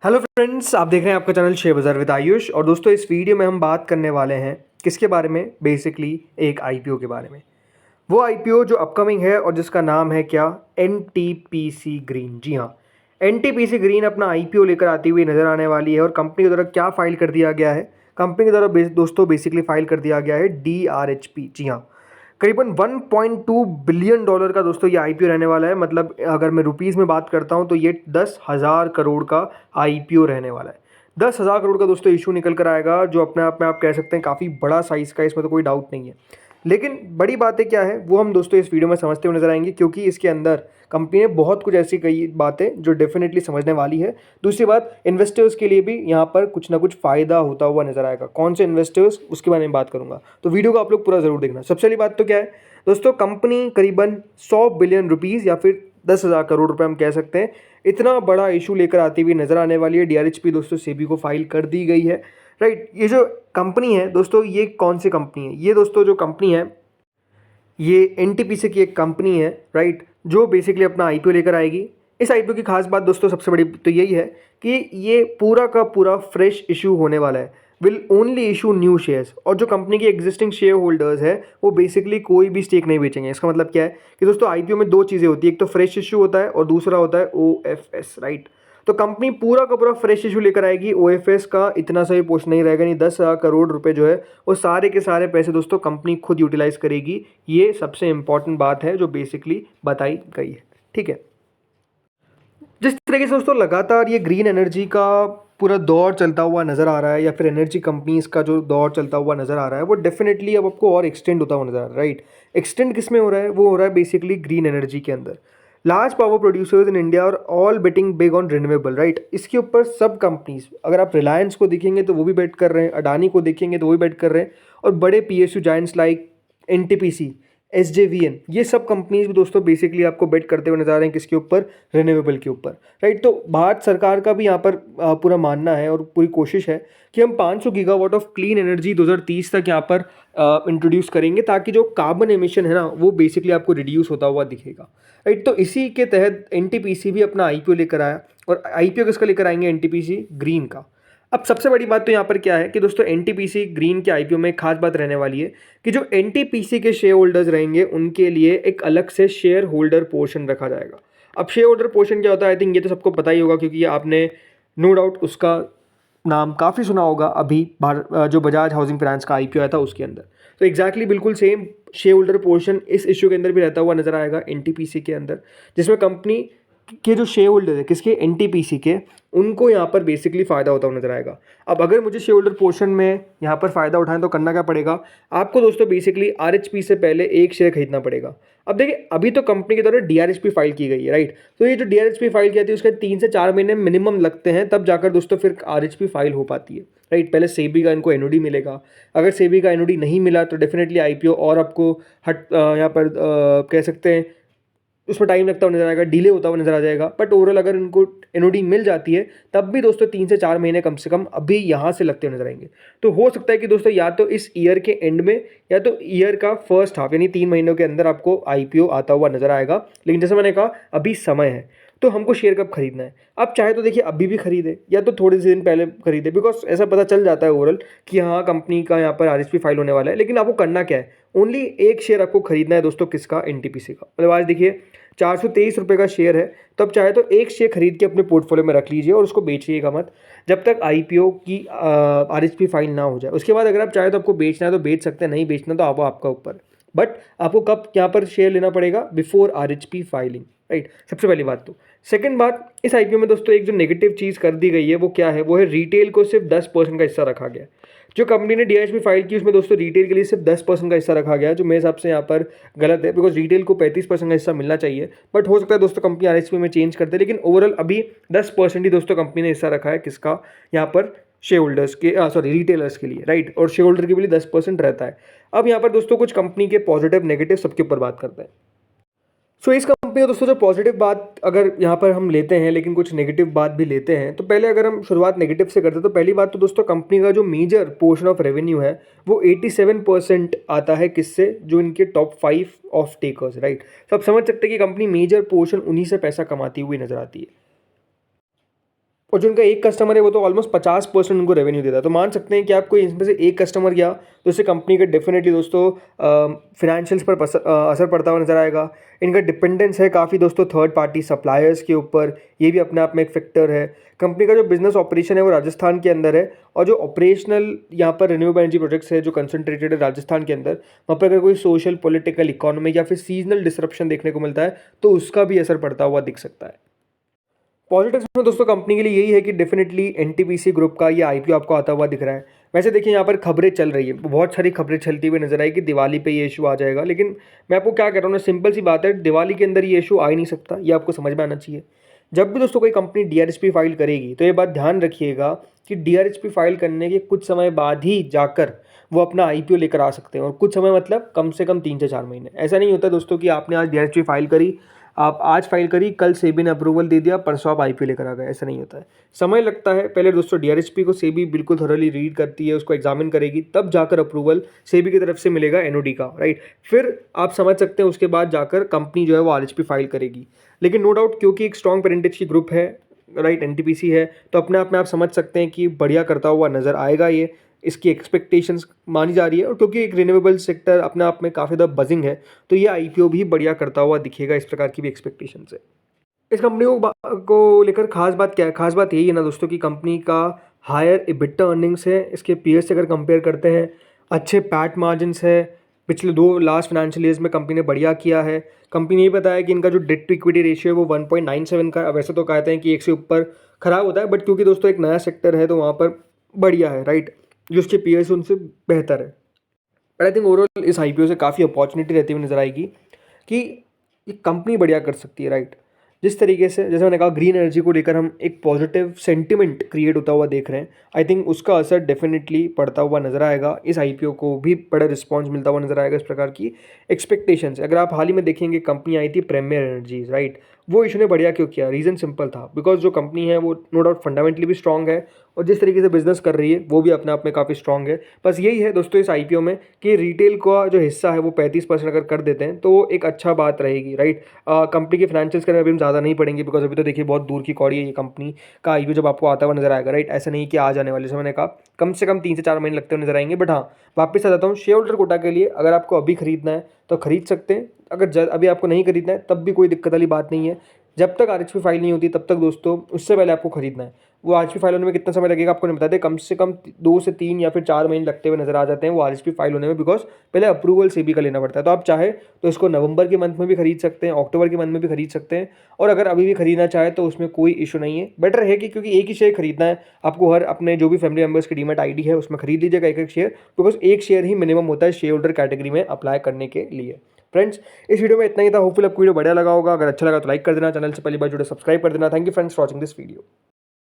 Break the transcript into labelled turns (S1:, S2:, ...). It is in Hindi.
S1: हेलो फ्रेंड्स, आप देख रहे हैं आपका चैनल शेयर बाज़ार विद आयुष। और दोस्तों, इस वीडियो में हम बात करने वाले हैं किसके बारे में? बेसिकली एक आईपीओ के बारे में। वो आईपीओ जो अपकमिंग है और जिसका नाम है क्या? NTPC green. जी हाँ, एनटीपीसी ग्रीन अपना आईपीओ लेकर आती हुई नजर आने वाली है। और कंपनी के द्वारा क्या फाइल कर दिया गया है? कंपनी के द्वारा दोस्तों बेसिकली फाइल कर दिया गया है डीआरएचपी। जी हाँ, करीबन 1.2 बिलियन डॉलर का दोस्तों ये आईपीओ रहने वाला है। मतलब अगर मैं रुपीज़ में बात करता हूँ तो ये 10,000 करोड़ का आईपीओ रहने वाला है। 10,000 करोड़ का दोस्तों इशू निकल कर आएगा, जो अपने आप में आप कह सकते हैं काफ़ी बड़ा साइज़ का, इसमें तो कोई डाउट नहीं है। लेकिन बड़ी बातें क्या है वो हम दोस्तों इस वीडियो में समझते हुए नजर आएंगे, क्योंकि इसके अंदर कंपनी ने बहुत कुछ ऐसी कई बातें जो डेफिनेटली समझने वाली है। दूसरी बात, इन्वेस्टर्स के लिए भी यहाँ पर कुछ ना कुछ फ़ायदा होता हुआ नजर आएगा। कौन से इन्वेस्टर्स, उसके बारे में बात करूंगा, तो वीडियो को आप लोग पूरा ज़रूर देखना। सबसे पहली बात तो क्या है दोस्तों, कंपनी करीबन 100 बिलियन रुपीज़ या फिर 10,000 करोड़ रुपए हम कह सकते हैं, इतना बड़ा इशू लेकर आती हुई नजर आने वाली है। डीआरएचपी दोस्तों सेबी को फाइल कर दी गई है। राइट, ये जो कंपनी है दोस्तों, ये कौन सी कंपनी है? ये दोस्तों जो कंपनी है, ये एनटीपीसी की एक कंपनी है। राइट, जो बेसिकली अपना आईपीओ लेकर आएगी। इस आईपीओ की खास बात दोस्तों सबसे बड़ी तो यही है कि ये पूरा का पूरा फ्रेश इशू होने वाला है। Will only issue new shares. और जो कंपनी के एग्जिस्टिंग शेयर होल्डर्स है वो बेसिकली कोई भी स्टेक नहीं बेचेंगे। इसका मतलब क्या है कि दोस्तों आईपीओ में दो चीज़ें होती है, एक तो फ्रेश इशू होता है और दूसरा होता है ओएफएस। राइट, तो कंपनी पूरा का पूरा फ्रेश इशू लेकर आएगी। ओएफएस का इतना सा भी पोर्शन नहीं रहेगा, नहीं 10,000 करोड़ रुपए जो है वो सारे के सारे पैसे दोस्तों कंपनी खुद यूटिलाइज करेगी। ये सबसे इंपॉर्टेंट बात है जो बेसिकली बताई गई है। ठीक है, जिस तरीके से दोस्तों लगातार ये ग्रीन एनर्जी का पूरा दौर चलता हुआ नज़र आ रहा है, या फिर एनर्जी कंपनीज का जो दौर चलता हुआ नज़र आ रहा है, वो डेफिनेटली अब आपको और एक्सटेंड होता हुआ नज़र आ रहा है। राइट, एक्सटेंड किस में हो रहा है? वो हो रहा है बेसिकली ग्रीन एनर्जी के अंदर। Large power producers in India और all betting big on renewable. Right, इसके ऊपर सब कंपनीज, अगर आप रिलायंस को देखेंगे तो वो भी बेट कर रहे हैं, अडानी को देखेंगे तो वो भी बेट कर रहे हैं, और बड़े PSU giants like NTPC, SJVN, ये सब कंपनीज भी दोस्तों बेसिकली आपको बेट करते हुए नजर आ रहे हैं। किसके ऊपर? रिन्यूएबल के ऊपर। राइट, तो भारत सरकार का भी यहाँ पर पूरा मानना है और पूरी कोशिश है कि हम 500 गीगावाट ऑफ क्लीन एनर्जी 2030 तक यहाँ पर इंट्रोड्यूस करेंगे, ताकि जो कार्बन एमिशन है ना वो बेसिकली आपको रिड्यूस होता हुआ दिखेगा। राइट, तो इसी के तहत एनटीपीसी भी अपना आईपीओ लेकर आया। और आईपीओ किसका लेकर आएंगे? एनटीपीसी ग्रीन का। अब सबसे बड़ी बात तो यहाँ पर क्या है कि दोस्तों एनटीपीसी ग्रीन के आईपीओ में एक खास बात रहने वाली है कि जो एनटीपीसी के शेयर होल्डर्स रहेंगे उनके लिए एक अलग से शेयर होल्डर पोर्शन रखा जाएगा। अब शेयर होल्डर पोर्शन क्या होता है? आई थिंक ये तो सबको पता ही होगा, क्योंकि आपने नो डाउट उसका नाम काफ़ी सुना होगा। अभी जो बजाज हाउसिंग फाइनेंस का आईपीओ आया था उसके अंदर, तो एग्जैक्टली बिल्कुल सेम शेयर होल्डर पोर्शन इस इश्यू के अंदर भी रहता हुआ नजर आएगा एनटीपीसी के अंदर, जिसमें कंपनी के जो शेयर होल्डर है, किसके? एनटीपीसी के, उनको यहाँ पर बेसिकली फ़ायदा होता हुआ नजर आएगा। अब अगर मुझे शेयर होल्डर पोर्शन में यहाँ पर फ़ायदा उठाएं तो करना क्या पड़ेगा आपको दोस्तों? बेसिकली आरएचपी से पहले एक शेयर खरीदना पड़ेगा। अब देखिए, अभी तो कंपनी के द्वारा डीआरएचपी फाइल की गई है। राइट, तो ये जो डीआरएचपी फाइल की जाती है उसके 3 से 4 महीने मिनिमम लगते हैं, तब जाकर दोस्तों फिर आरएचपी फाइल हो पाती है। राइट, पहले सेबी का इनको एनओडी मिलेगा। अगर सेबी का एनओडी नहीं मिला तो डेफिनेटली आईपीओ और आपको यहाँ पर कह सकते हैं उसमें टाइम लगता हुआ नजर आएगा, डिले होता हुआ नजर आ जाएगा। बट ओवरऑल अगर इनको एनओडी मिल जाती है तब भी दोस्तों 3 से 4 महीने कम से कम अभी यहाँ से लगते हुए नजर आएंगे। तो हो सकता है कि दोस्तों या तो इस ईयर के एंड में या तो ईयर का फर्स्ट हाफ यानी 3 महीनों के अंदर आपको आईपीओ आता हुआ नजर आएगा। लेकिन जैसे मैंने कहा अभी समय है, तो हमको शेयर कब खरीदना है? आप चाहे तो देखिए अभी भी खरीदे या तो थोड़े से दिन पहले खरीदे, बिकॉज ऐसा पता चल जाता है ओवरऑल कि हाँ कंपनी का यहाँ पर आरएचपी फाइल होने वाला है। लेकिन आपको करना क्या है? ओनली एक शेयर आपको खरीदना है दोस्तों। किसका? एनटीपीसी का। मतलब आज देखिए 423 रुपये का शेयर है, तो अब चाहे तो एक शेयर खरीद के अपने पोर्टफोलियो में रख लीजिए और उसको बेचिएगा मत जब तक आईपीओ की आरएचपी फाइल ना हो जाए। उसके बाद अगर आप चाहे तो आपको बेचना है तो बेच सकते हैं, नहीं बेचना तो आपका ऊपर। बट आपको कब यहाँ पर शेयर लेना पड़ेगा? Before RHP filing. राइट, सबसे पहली बात। तो सेकंड बात, इस आईपीओ में दोस्तों एक जो नेगेटिव चीज़ कर दी गई है वो क्या है? वो है रिटेल को सिर्फ 10% का हिस्सा रखा गया। जो कंपनी ने डीआरएचपी फाइल की उसमें दोस्तों रिटेल के लिए सिर्फ 10% का हिस्सा रखा गया, जो मेरे हिसाब से यहाँ पर गलत है, बिकॉज रिटेल को 35% का हिस्सा मिलना चाहिए। बट हो सकता है दोस्तों कंपनी आरएचपी में चेंज कर दे, लेकिन ओवरऑल अभी 10% ही दोस्तों कंपनी ने हिस्सा रखा है। किसका? यहाँ पर शेयर होल्डर्स के, सॉरी रिटेलर्स के लिए। राइट, और शेयर होल्डर के लिए 10% रहता है। अब यहाँ पर दोस्तों कुछ कंपनी के पॉजिटिव नेगेटिव सबके ऊपर बात करते हैं। सो इस कंपनी का दोस्तों जो पॉजिटिव बात अगर यहाँ पर हम लेते हैं, लेकिन कुछ नेगेटिव बात भी लेते हैं, तो पहले अगर हम शुरुआत नेगेटिव से करते हैं तो पहली बात तो दोस्तों कंपनी का जो मेजर पोर्शन ऑफ रेवेन्यू है वो 87% आता है। किससे? जो इनके टॉप 5 ऑफ टेकर्स। राइट, तो आप समझ सकते हैं कि कंपनी मेजर पोर्शन उन्हीं से पैसा कमाती हुई नजर आती है। और जो उनका एक कस्टमर है वो तो ऑलमोस्ट 50% उनको रेवेन्यू देता है। तो मान सकते हैं कि आपको इसमें से एक कस्टमर गया तो इससे कंपनी का डेफिनेटली दोस्तों फिनेंशियल्स पर असर पड़ता हुआ नजर आएगा। इनका डिपेंडेंस है काफ़ी दोस्तों थर्ड पार्टी सप्लायर्स के ऊपर, ये भी अपने आप में एक फैक्टर है। कंपनी का जो बिजनेस ऑपरेशन है वो राजस्थान के अंदर है, और जो ऑपरेशनल यहाँ पर रिन्यूएबल एनर्जी प्रोजेक्ट्स है जो कंसंट्रेटेड है राजस्थान के अंदर, वहाँ पर अगर कोई सोशल पॉलिटिकल इकोनॉमिक या फिर सीजनल डिसरप्शन देखने को मिलता है तो उसका भी असर पड़ता हुआ दिख सकता है। पॉजिटिव्स में दोस्तों कंपनी के लिए यही है कि डेफिनेटली एनटीपीसी ग्रुप का ये आईपीओ आपको आता हुआ दिख रहा है। वैसे देखिए यहाँ पर खबरें चल रही है, बहुत सारी खबरें चलती हुई नजर आई कि दिवाली पे ये इशू आ जाएगा, लेकिन मैं आपको क्या कह रहा हूँ ना, सिंपल सी बात है, दिवाली के अंदर ये इशू आ ही नहीं सकता, ये आपको समझ में आना चाहिए। जब भी दोस्तों कोई कंपनी डीआरएचपी फाइल करेगी तो ये बात ध्यान रखिएगा कि डीआरएचपी फाइल करने के कुछ समय बाद ही जाकर वो अपना आईपीओ लेकर आ सकते हैं। और कुछ समय मतलब कम से कम 3 से 4 महीने। ऐसा नहीं होता दोस्तों कि आपने आज डीआरएचपी फाइल करी, आप आज फाइल करी, कल सेबी ने अप्रूवल दे दिया, परसों आप आईपीओ लेकर आ गए, ऐसा नहीं होता है। समय लगता है। पहले दोस्तों डीआरएचपी को सेबी बिल्कुल थॉरली रीड करती है, उसको एग्जामिन करेगी, तब जाकर अप्रूवल सेबी की तरफ से मिलेगा एनओडी का, राइट। फिर आप समझ सकते हैं उसके बाद जाकर कंपनी जो है वो आरएचपी फाइल करेगी। लेकिन नो डाउट क्योंकि एक स्ट्रॉन्ग पेरेंटेज की ग्रुप है, राइट, एनटीपीसी है, तो अपने आप में आप समझ सकते हैं कि बढ़िया करता हुआ नजर आएगा ये, इसकी एक्सपेक्टेशंस मानी जा रही है। और क्योंकि एक रिन्यूएबल सेक्टर अपने आप में काफ़ी ज़्यादा बजिंग है, तो ये आईपीओ भी बढ़िया करता हुआ दिखेगा, इस प्रकार की भी एक्सपेक्टेशंस है। इस कंपनी को लेकर खास बात क्या है? खास बात यही है ना दोस्तों कि कंपनी का हायर इबिट्टा अर्निंग्स है, इसके पीएस से अगर कंपेयर करते हैं, अच्छे पैट मार्जिन्स है, पिछले 2 लास्ट फाइनेंशियल ईयर्स में कंपनी ने बढ़िया किया है। कंपनी ने ये बताया कि इनका जो डेट टू इक्विटी रेशियो है वो 1.97 का, वैसे तो कहते हैं कि 1 से ऊपर खराब होता है, बट क्योंकि दोस्तों एक नया सेक्टर है तो वहाँ पर बढ़िया है, राइट, जो उसके पीएस उनसे बेहतर है। बट आई थिंक ओवरऑल इस आईपीओ से काफ़ी अपॉर्चुनिटी रहती हुई नजर आएगी कि ये कंपनी बढ़िया कर सकती है, राइट। जिस तरीके से, जैसे मैंने कहा, ग्रीन एनर्जी को लेकर हम एक पॉजिटिव सेंटिमेंट क्रिएट होता हुआ देख रहे हैं, आई थिंक उसका असर डेफिनेटली पड़ता हुआ नजर आएगा। इस आईपीओ को भी बड़ा रिस्पॉन्स मिलता हुआ नजर आएगा, इस प्रकार की एक्सपेक्टेशंस। अगर आप हाल ही में देखेंगे, कंपनी आई थी प्रीमियर एनर्जीज, राइट, वो इशू ने बढ़िया क्यों किया? रीज़न सिंपल था, बिकॉज जो कंपनी है वो नो डाउट फंडामेंटली भी स्ट्रॉन्ग है, और जिस तरीके से बिजनेस कर रही है वो भी अपने आप में काफ़ी स्ट्रॉन्ग है। बस यही है दोस्तों इस आईपीओ में कि रिटेल का जो हिस्सा है वो 35% अगर कर देते हैं तो एक अच्छा बात रहेगी, राइट। कंपनी के फाइनेंशियल्स के अभी हम ज़्यादा नहीं पढ़ेंगे, बिकॉज अभी तो देखिए बहुत दूर की कौड़ी है ये कंपनी का आईपीओ जब आपको आता हुआ नजर आएगा, राइट। ऐसा नहीं कि आ जाने वाले, जैसे मैंने कहा कम से कम 3 से 4 महीने लगते हुए नजर आएंगे। बट हाँ, वापस आ जाता हूँ, शेयर होल्डर कोटा के लिए अगर आपको अभी खरीदना है तो खरीद सकते हैं, अगर अभी आपको नहीं खरीदना है तब भी कोई दिक्कत वाली बात नहीं है। जब तक आरएचपी फाइल नहीं होती तब तक दोस्तों उससे पहले आपको खरीदना है। वो आरएचपी फाइल होने में कितना समय लगेगा आपको नहीं बता दें, कम से कम 2 से 3 या फिर 4 महीने लगते हुए नजर आ जाते हैं वो आरएचपी फाइल होने में, बिकॉज पहले अप्रूवल सेबी का लेना पड़ता है। तो आप चाहे तो इसको नवंबर के मंथ में भी खरीद सकते हैं, अक्टूबर के मंथ में भी खरीद सकते हैं, और अगर अभी भी खरीदना चाहे तो उसमें कोई इशू नहीं है। बेटर है कि क्योंकि एक ही शेयर खरीदना है आपको, हर अपने जो भी फैमिली मेंबर्स की डीमैट आईडी है उसमें खरीद लीजिएगा एक शेयर, बिकॉज एक शेयर ही मिनिमम होता है शेयर होल्डर कैटेगरी में अप्लाई करने के लिए। फ्रेंड्स, इस वीडियो में इतना ही था। होपफुल आपको वीडियो बढ़िया लगा होगा। अगर अच्छा लगा तो लाइक कर देना, चैनल से पहली बार जुड़े सब्सक्राइब कर देना। Thank you friends for watching this video.